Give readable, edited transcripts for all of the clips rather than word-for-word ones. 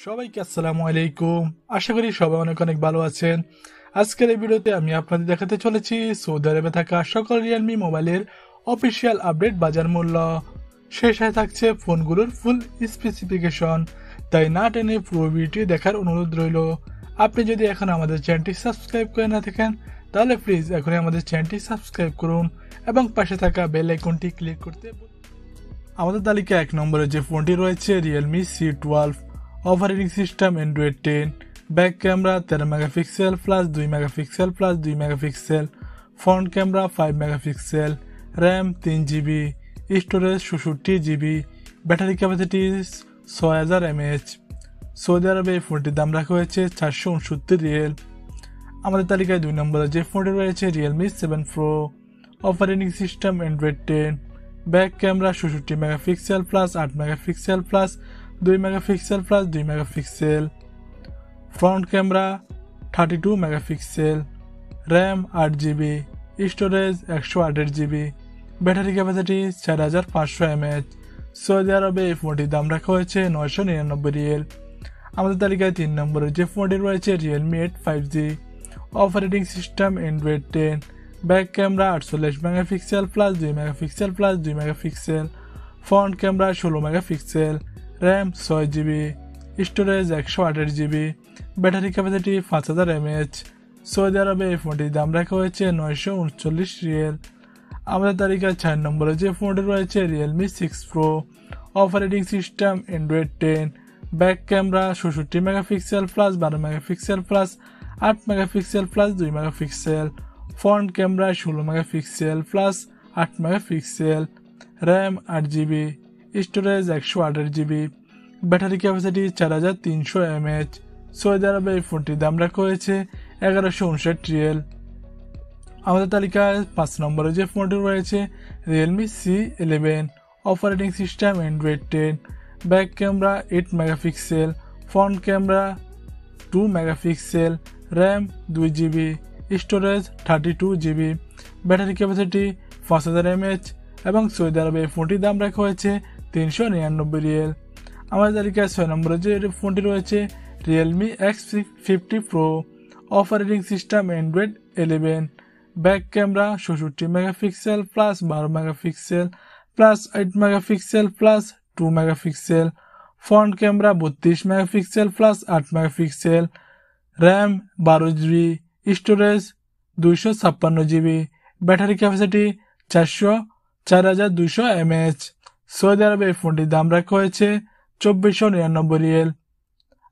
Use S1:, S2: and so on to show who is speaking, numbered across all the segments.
S1: সবাইকে আসসালামু আলাইকুম। আশা করি সবাই অনেক অনেক ভালো আছেন। আজকের এই ভিডিওতে আমি আপনাদের দেখাতে চলেছি সৌদি আরবে থাকা সকল রিয়েলমি মোবাইলের অফিসিয়াল আপডেট বাজার মূল্য। সেই সাথে থাকছে ফোনগুলোর ফুল স্পেসিফিকেশন। তাই না টেনে পুরো ভিডিওটি দেখার অনুরোধ রইল। আপনি যদি এখন আমাদের চ্যানেলটি সাবস্ক্রাইব করে না থাকেন তাহলে প্লিজ এখনই আমাদের চ্যানেলটি সাবস্ক্রাইব করুন এবং পাশে থাকা বেল আইকনটি ক্লিক করতে আমাদের তালিকা 1 নম্বরে যে ফোনটি রয়েছে Realme C12 operating system Android 10, back camera 13 megapixel plus 2 megapixel plus 2 megapixel, front camera 5 megapixel, RAM 3GB, storage 64GB, battery capacity 6000 mAh। Saudi আরবে এই ফোনটির দাম রাখা হয়েছে 469 রিয়েল। আমাদের তালিকায় 2 নম্বরে যে ফোনটি রয়েছে Realme 7 pro operating system Android 10, back camera 64 megapixel plus 8 megapixel plus 2 megapixel plus 2 megapixel, front camera 32 megapixel, RAM 8GB, storage 128GB, battery capacity 4500 mAh। Saudi আরবে এই ফোনটির দাম রাখা হয়েছে 999 রিয়েল। আমাদের তালিকায় 3 নম্বরে যে ফোনটি রয়েছে Realme 8 5G operating system Android 10, back camera 48 megapixel plus 2 megapixel plus 2 megapixel, front camera 16 megapixel, RAM 6GB, storage 128GB, battery capacity 5000 mAh। Saudi আরবে এই ফোনটির দাম রাখা হয়েছে 939 রিয়েল। আমাদের তালিকায় 4 নম্বরে যে ফোনটি রয়েছে Realme 6 pro operating system Android 10, back camera 64 megapixel plus 12 megapixel plus 8 megapixel plus 2 megapixel, front camera 16 megapixel plus 8 megapixel, RAM 8GB, storage 128GB, battery capacity 4300 mAh। Saudi আরবে এই ফোনটির দাম রাখা হয়েছে 1159 রিয়েল। আমাদের তালিকায় 5 নম্বরে যে ফোনটি রয়েছে Realme C11 operating system Android 10, back camera 8 megapixel, front camera 2 megapixel, RAM 2GB, storage 32GB, battery capacity 5000 mAh এবং সৌদি আরবে এই ফোনটির দাম রাখা হয়েছে 399 রিয়েল। আমাদের তালিকায় 6 নম্বরে যে ফোনটি রয়েছে Realme X50 pro operating system Android 11, back camera 64 megapixel plus 12 megapixel plus 8 megapixel plus 2 megapixel, front camera 32 megapixel plus 8 megapixel, RAM 12GB, storage 256GB, battery capacity 4200 mAh। Saudi আরবে এই ফোনটির দাম রাখা হয়েছে 2499 রিয়েল।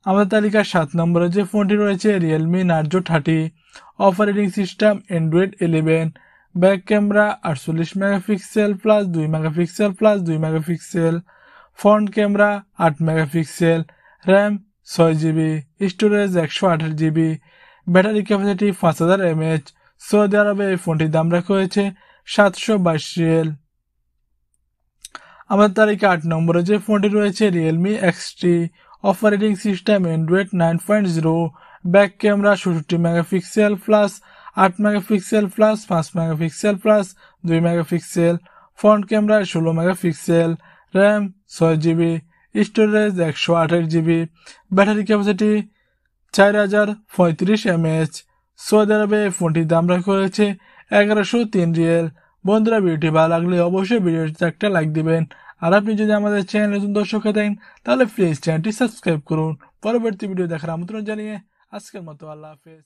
S1: আমাদের তালিকার 7 নম্বরে যে ফোনটি রয়েছে Realme Narzo 30 operating system Android 11, back camera 48 megapixel plus 2 megapixel plus 2 megapixel, front camera 8 megapixel, RAM 6GB, storage 128GB, battery capacity 5000 mAh। Saudi আরবে এই ফোনটির দাম রাখা হয়েছে 722 রিয়েল। আমাদের তালিকা 8 নম্বরে যে ফোনটি রয়েছে Realme X3 operating system Android 9.0, back camera 64 megapixel plus 8 megapixel plus 5 megapixel plus 2 megapixel, front camera 16 megapixel, RAM 6GB, storage 128GB, battery capacity 4035 mAh। Saudi আরবে এই ফোনটির দাম রাখা হয়েছে 1103 রিয়েল। বন্ধুরা, ভিডিওটি ভালো লাগলে অবশ্যই ভিডিওটিতে একটা লাইক দিবেন। আর আপনি যদি আমাদের চ্যানেল নতুন দর্শক হয়ে থাকেন তাহলে প্লিজ চ্যানেলটি সাবস্ক্রাইব করুন। পরবর্তী ভিডিও দেখার আমন্ত্রণ জানিয়ে আজকের মতো আল্লাহ হাফেজ।